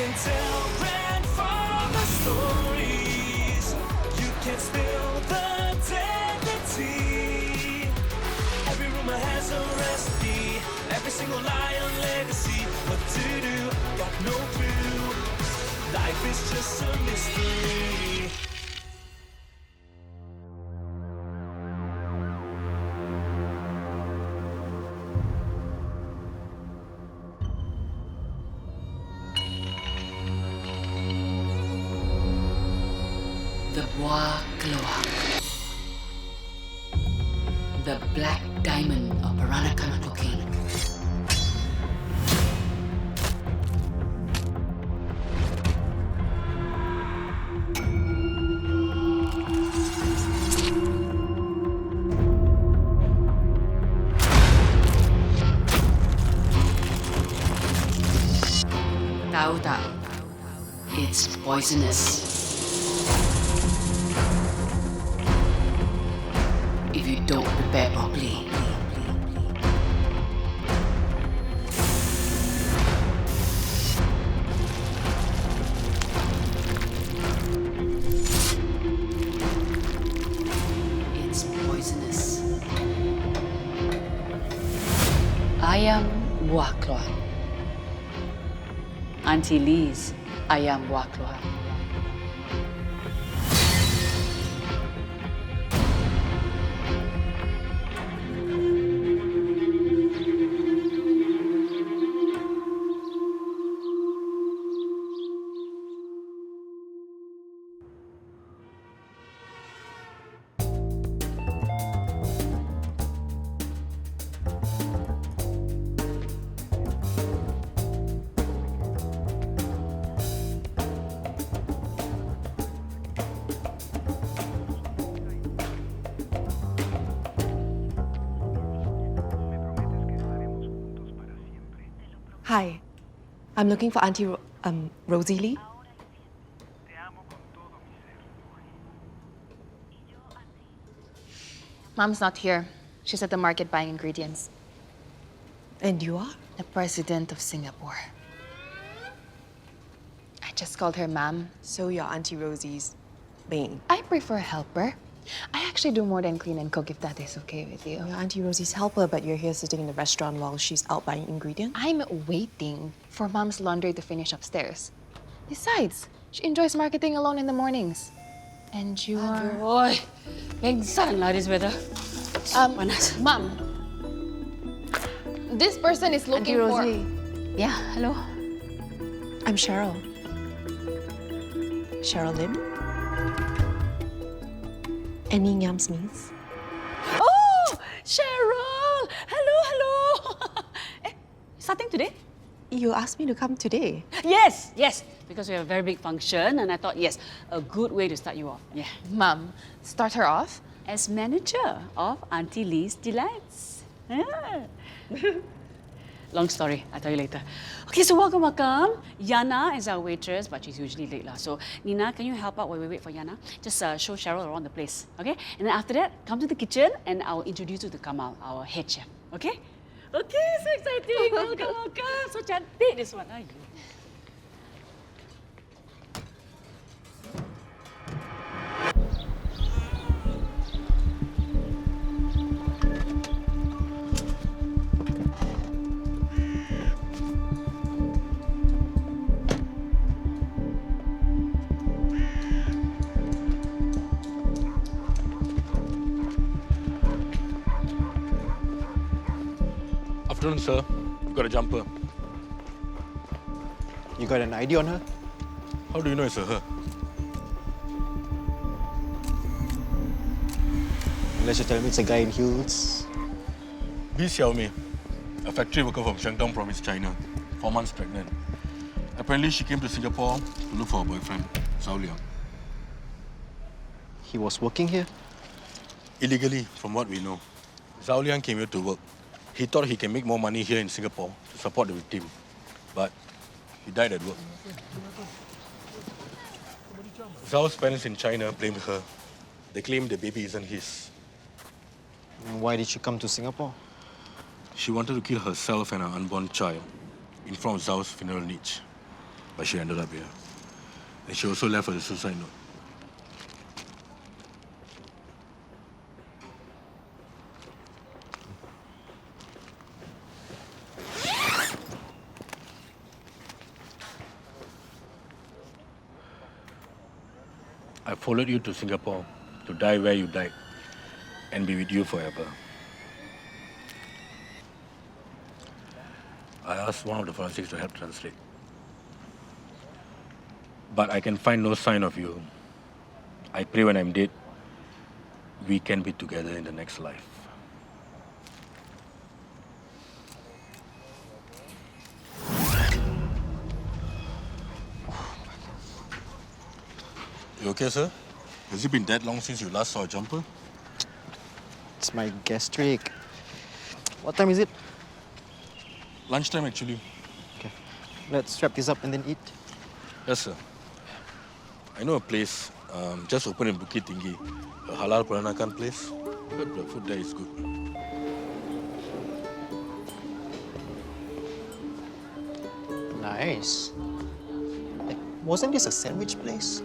can tell grand from the stories. You can spill the deadly tea. Every rumor has a recipe. Every single lie a legacy. What to do? Got no clue. Life is just a mystery. The buah keluak. The black diamond of Peranakan cooking. Tahu tak? It's poisonous. If you don't prepare properly. It's poisonous. Ayam buah keluak. Auntie Lee's ayam buah keluak. Hi, I'm looking for Auntie Rosie Lee. Mom's not here. She's at the market buying ingredients. And you are? The president of Singapore. I just called her ma'am. So you're Auntie Rosie's maid. I prefer helper. I actually do more than clean and cook if that is okay with you. You're Auntie Rosie's helper, but you're here sitting in the restaurant while she's out buying ingredients? I'm waiting for Mom's laundry to finish upstairs. Besides, she enjoys marketing alone in the mornings. And you are... Boy, pengsan lah this weather. Panas. Mom, this person is looking Auntie for... Rosie, Yeah, hello. I'm Cheryl. Cheryl Lim. Any yams, miss? Oh, Cheryl! Hello, hello. Starting today? You asked me to come today. Yes, yes. Because we have a very big function, and I thought, yes, a good way to start you off. Yeah. Mom, start her off. As manager of Auntie Lee's Delights. Yeah. Long story, I'll tell you later. Okay, so welcome. Yana is our waitress, but she's usually late. So, Nina, can you help out while we wait for Yana? Just show Cheryl around the place, okay? And then after that, come to the kitchen and I'll introduce you to Kamal, our head chef, okay? Okay, so exciting. Welcome. So cantik this one. Ayu. Afternoon, sir. We've got a jumper. You got an ID on her? How do you know it's a her? Unless you tell me it's a guy in heels. B. Xiaomei, a factory worker from Shandong province, China, 4 months pregnant. Apparently, she came to Singapore to look for a boyfriend, Zhao Liang. He was working here? Illegally, from what we know. Zhao Liang came here to work. He thought he can make more money here in Singapore to support the victim, but he died at work. Zhao's parents in China blamed her. They claim the baby isn't his. Why did she come to Singapore? She wanted to kill herself and her unborn child in front of Zhao's funeral niche. but she ended up here. And she also left with a suicide note. I followed you to Singapore to die where you died and be with you forever. I asked one of the forensics to help translate. But I can find no sign of you. I pray when I'm dead, we can be together in the next life. You okay, sir? Has it been that long since you last saw a jumper? It's my gastric. What time is it? Lunchtime, actually. Okay. Let's wrap this up and then eat. Yes, sir. I know a place just opened in Bukit Tinggi, a halal Peranakan place. Heard the food there is good. Nice. Hey, wasn't this a sandwich place?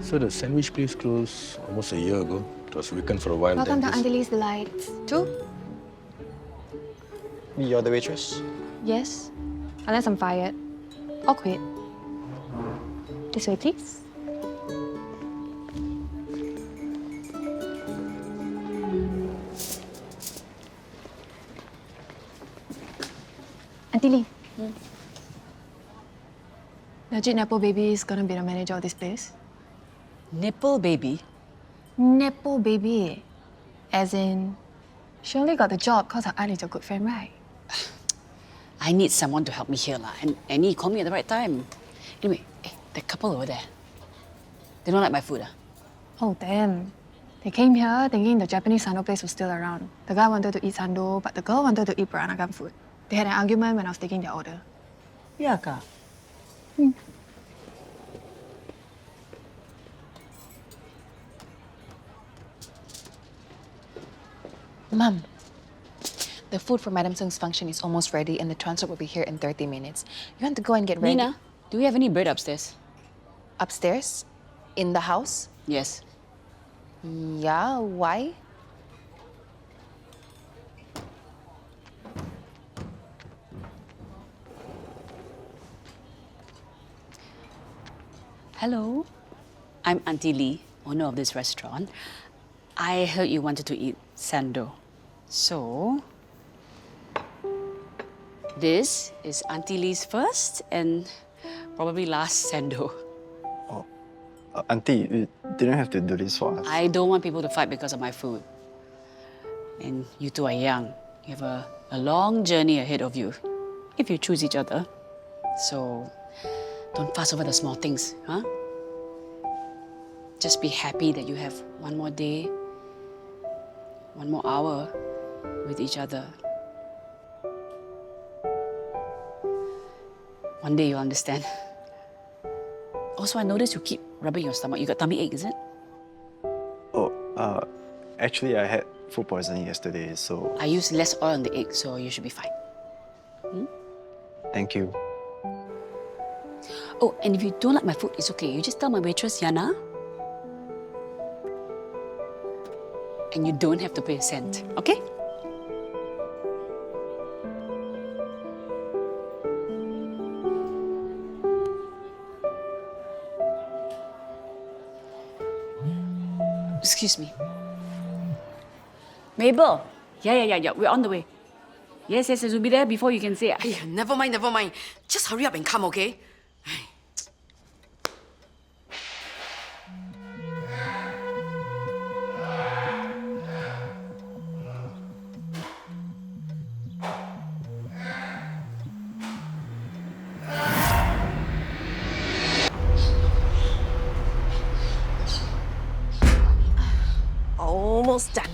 So the sandwich place closed almost a year ago. It was vacant for a while. Welcome to then Auntie Lee's Delights. Two? You're the waitress? Yes. Unless I'm fired. Or quit. This way, please. Auntie Lee. Legit Nepo baby is gonna be the manager of this place. Nipple baby? Nepo baby. As in, she only got the job because her aunt is a good friend, right? I need someone to help me here, lah. And Annie called me at the right time. Anyway, that couple over there, they don't like my food, ah? Oh, damn. They came here thinking the Japanese sando place was still around. The guy wanted to eat sando, but the girl wanted to eat Peranakan food. They had an argument when I was taking their order. Yeah, Ka. Mom, the food for Madam Sung's function is almost ready and the transport will be here in 30 minutes. You want to go and get ready? Nina, do we have any bread upstairs? Upstairs? In the house? Yes. Yeah, why? Hello, I'm Auntie Lee, owner of this restaurant. I heard you wanted to eat sando. So, this is Auntie Lee's first and probably last sando. Auntie, you didn't have to do this for us. I don't want people to fight because of my food. And you two are young. You have a long journey ahead of you, if you choose each other. So, don't fuss over the small things, huh? Just be happy that you have one more day, one more hour with each other. One day you'll understand. Also, I noticed you keep rubbing your stomach. You got tummy ache, is it? Oh, actually, I had food poisoning yesterday, so I used less oil on the egg, so you should be fine. thank you. Oh, and if you don't like my food, it's okay. You just tell my waitress, Yana. And you don't have to pay a cent, okay? Excuse me. Mabel. Yeah. We're on the way. Yes, we'll be there before you can say. Hey, never mind. Just hurry up and come, okay? Almost done.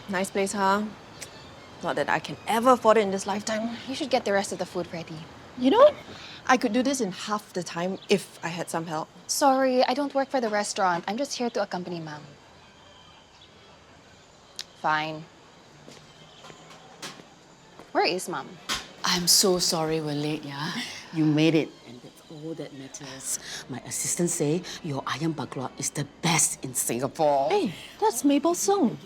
Nice place, huh? Not that I can ever afford it in this lifetime. You should get the rest of the food ready. You know, I could do this in half the time if I had some help. Sorry, I don't work for the restaurant. I'm just here to accompany Mom. Fine. Where is Mom? I'm so sorry we're late, yeah? You made it, and that's all that matters. My assistant say your ayam bakla is the best in Singapore. Hey, that's Mabel Song.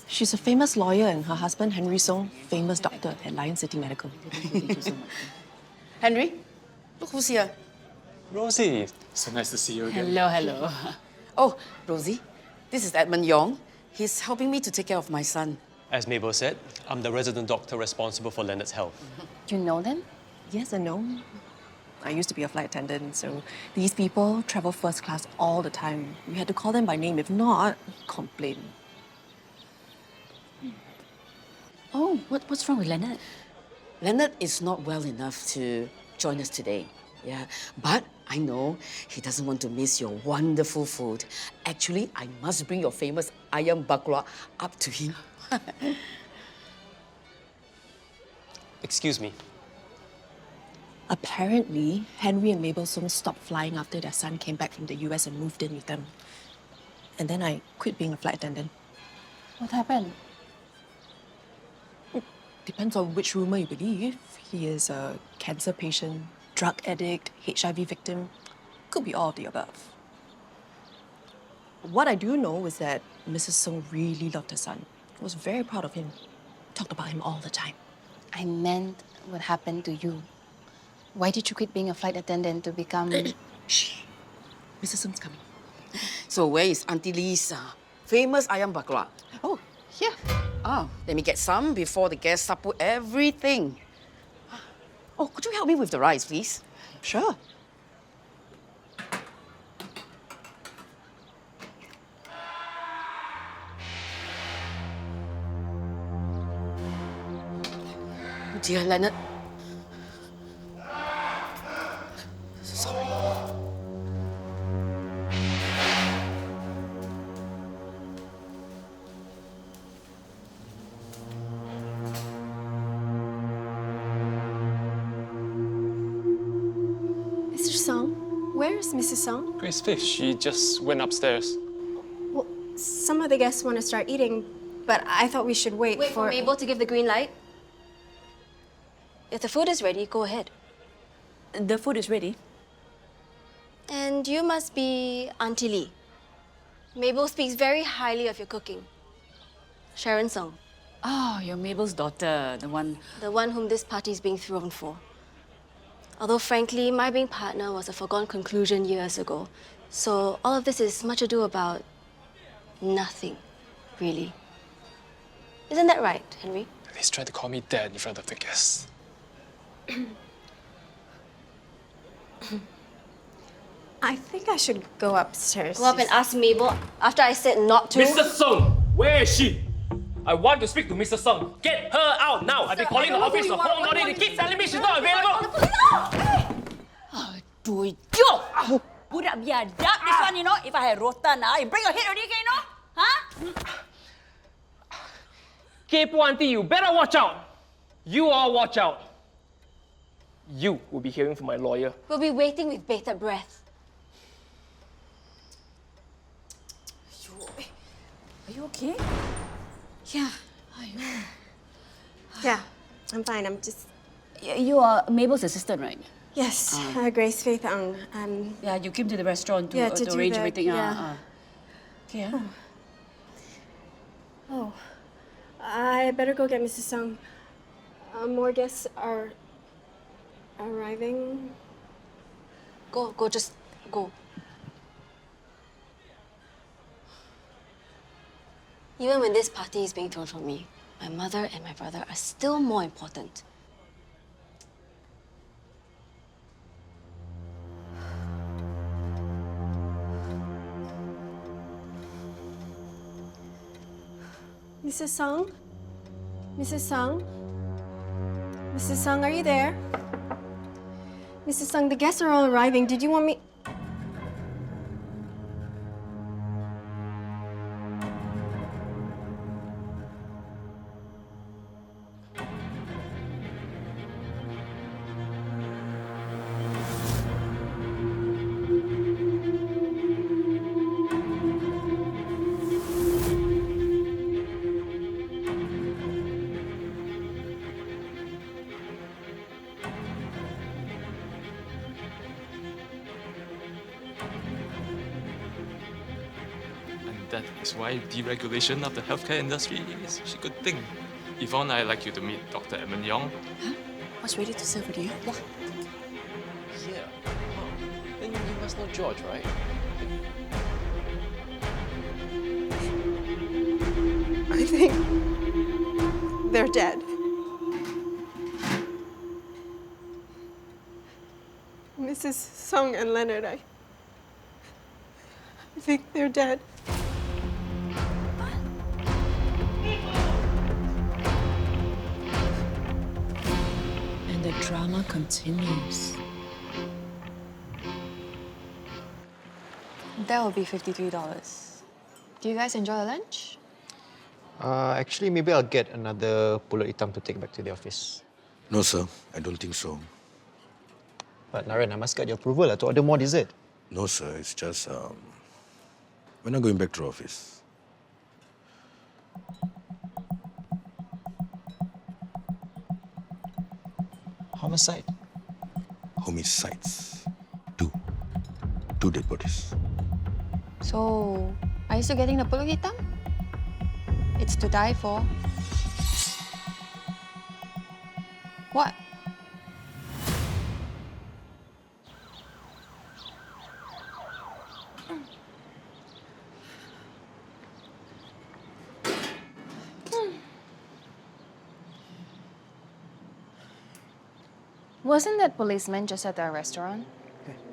She's a famous lawyer and her husband, Henry Song, famous doctor at Lion City Medical. Henry, look who's here. Rosie, so nice to see you again. Hello, hello. Oh, Rosie, this is Edmund Yong. He's helping me to take care of my son. As Mabel said, I'm the resident doctor responsible for Leonard's health. You know them? Yes and no. I used to be a flight attendant, so these people travel first class all the time. We had to call them by name. If not, complain. Oh, what's wrong with Leonard? Leonard is not well enough to join us today. Yeah, but I know he doesn't want to miss your wonderful food. Actually, I must bring your famous ayam bakla up to him. Excuse me. Apparently, Henry and Mabel Song stopped flying after their son came back from the US and moved in with them. And then I quit being a flight attendant. What happened? Depends on which rumor you believe. He is a cancer patient, drug addict, HIV victim. Could be all of the above. What I do know is that Mrs. Song really loved her son. Was very proud of him. Talked about him all the time. I meant what happened to you. Why did you quit being a flight attendant to become... Shh. Mrs. Song's coming. So where is Auntie Lee's famous ayam bakla? Oh, here. Oh, let me get some before the guests sapu everything. Oh, could you help me with the rice, please? Sure. Dear Leonard. Sorry. Mr. Song, where is Mrs. Song? Grace Fish, she just went upstairs. Well, some of the guests want to start eating, but I thought we should wait for Mabel to give the green light. If the food is ready, go ahead. The food is ready. And you must be Auntie Lee. Mabel speaks very highly of your cooking. Sharon Song, Oh, you're Mabel's daughter, the one... the one whom this party is being thrown for. Although, frankly, my being partner was a foregone conclusion years ago. So all of this is much ado about nothing, really. Isn't that right, Henry? He's trying to call me dad in front of the guests. I think I should go upstairs. Go up and ask Mabel after I said not to. Mrs. Song, where is she? I want to speak to Mrs. Song. Get her out now. I've been calling the office the whole morning. They keep telling me she's not available. Aduh, yo! Budak biadab this one, you know. If I had rotan, I bring your head already, you know? Huh? Kepo auntie, you better watch out. You all watch out. You will be hearing from my lawyer. We'll be waiting with bated breath. Are you okay? Yeah. Yeah, I'm fine. I'm just... You are Mabel's assistant, right? Yes, Grace Faith Ang. Yeah, you came to the restaurant to, Yeah, to to do arrange the- everything. yeah. Okay. Oh, I better go get Mrs. Song. More guests are arriving. Go, just go. Even when this party is being thrown for me, my mother and my brother are still more important. Mrs. Song? Mrs. Song? Mrs. Song, are you there? Mrs. Song, the guests are all arriving. Did you want me... That is why deregulation of the healthcare industry is such a good thing. Yvonne, I'd like you to meet Dr. Edmund Yong. What's ready to serve with you? Yeah. Oh, then you must know George, right? I think they're dead. Mrs. Song and Leonard, I think they're dead. And the drama continues. That will be $53. Do you guys enjoy your lunch? Actually, maybe I'll get another pulut hitam to take back to the office. No, sir. I don't think so. But Naren, I must get your approval to order more dessert. No, sir. It's just, we're not going back to office. Homicide. Homicides. Two dead bodies. So, are you still getting the pulut hitam? It's to die for. What? Wasn't that policeman just at our restaurant?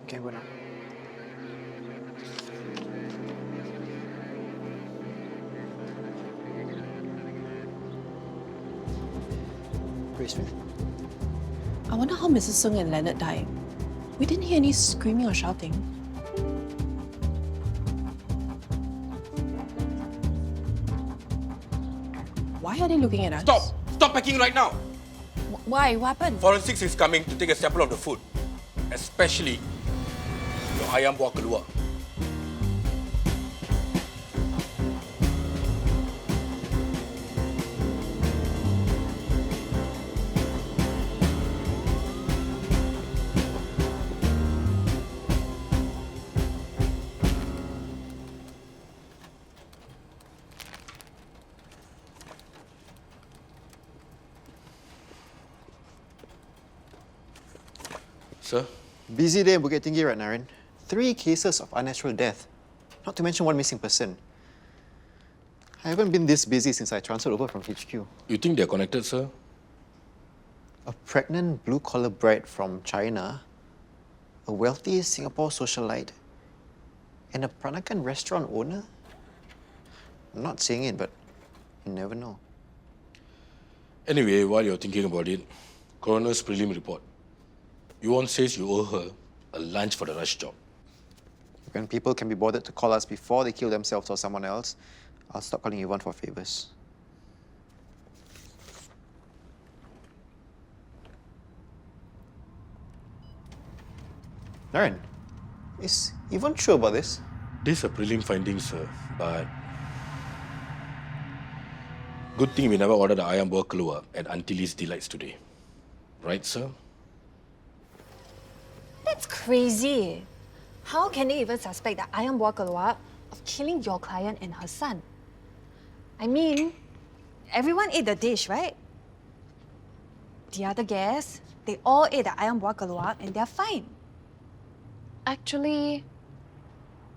Okay, go now. Smith. I wonder how Mrs. Sung and Leonard died. We didn't hear any screaming or shouting. Why are they looking at us? Stop! Stop packing right now! Why? What happened? Forensics is coming to take a sample of the food. Especially your ayam buah keluak. Sir? Busy day in Bukit Tinggi, right, Naren? 3 cases of unnatural death. Not to mention 1 missing person. I haven't been this busy since I transferred over from HQ. You think they're connected, sir? A pregnant blue-collar bride from China, a wealthy Singapore socialite, and a Peranakan restaurant owner? I'm not saying it, but you never know. Anyway, while you're thinking about it, coroner's prelim report. Yuan says you owe her a lunch for the rush job. When people can be bothered to call us before they kill themselves or someone else, I'll stop calling Yuan for favors. Naren, is Yvonne sure about this? This is a prelim finding, sir, but good thing we never ordered the ayam buah keluak at Auntie Lee's Delights today. Right, sir? That's crazy. How can they even suspect the ayam buah keluak of killing your client and her son? I mean, everyone ate the dish, right? The other guests, they all ate the ayam buah keluak and they're fine. Actually,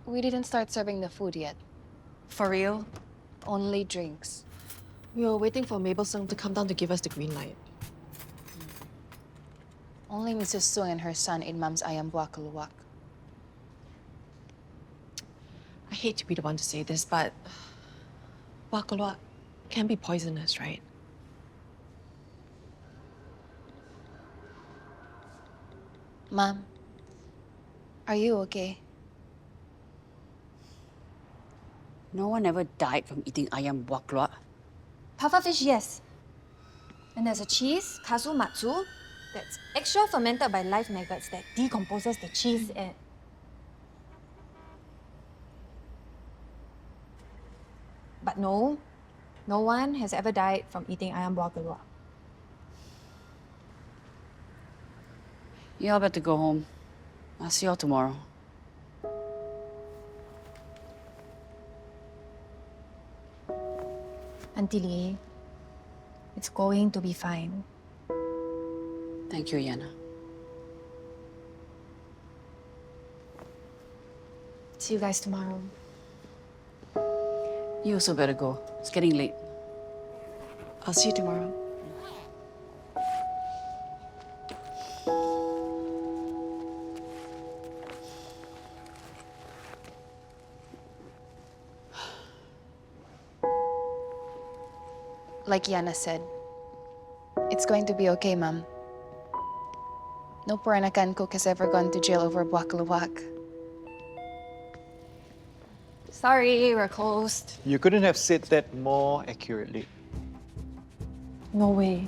we didn't start serving the food yet. For real? Only drinks. We were waiting for Mabel Sung to come down to give us the green light. Only Mrs. Sung and her son ate Mom's ayam buah keluak. I hate to be the one to say this, but buah keluak can be poisonous, right? Mom, are you okay? No one ever died from eating ayam buah keluak. Pufferfish, yes. And there's a cheese, kasu matsu, that's extra fermented by live maggots that decomposes the cheese and... But no one has ever died from eating ayam buah keluak. You all better go home. I'll see you all tomorrow. Auntie Lee, it's going to be fine. Thank you, Yana. See you guys tomorrow. You also better go. It's getting late. I'll see you tomorrow. Like Yana said, it's going to be okay, Mom. No Peranakan cook has ever gone to jail over buah keluak. Sorry, we're closed. You couldn't have said that more accurately. No way.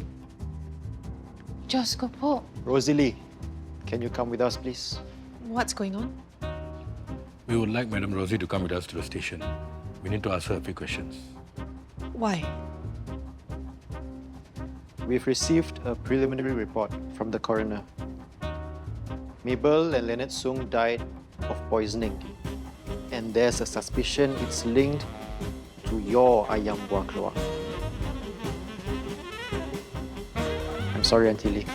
Diyos ko po. Rosie Lee, can you come with us, please? What's going on? We would like Madam Rosie to come with us to the station. We need to ask her a few questions. Why? We've received a preliminary report from the coroner. Mabel and Leonard Sung died of poisoning. And there's a suspicion it's linked to your ayam buah keluak. I'm sorry, Auntie Lee.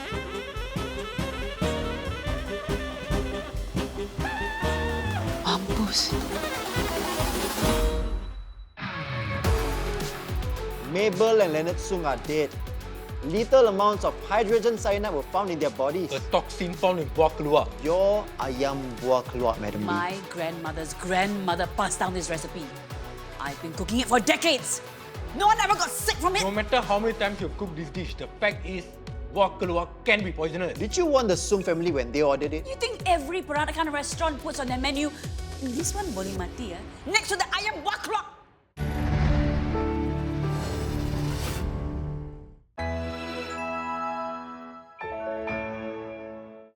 Mampus. Mabel and Leonard Sung are dead. Lethal amounts of hydrogen cyanide were found in their bodies. A toxin found in buah keluak. Your ayam buah keluak, Madam Lee. My grandmother's grandmother passed down this recipe. I've been cooking it for decades. No one ever got sick from it. No matter how many times you've cooked this dish, the fact is, buah keluak can be poisonous. Did you warn the Sung family when they ordered it? You think every Peranakan restaurant puts on their menu, this one boleh mati, next to the ayam buah keluak?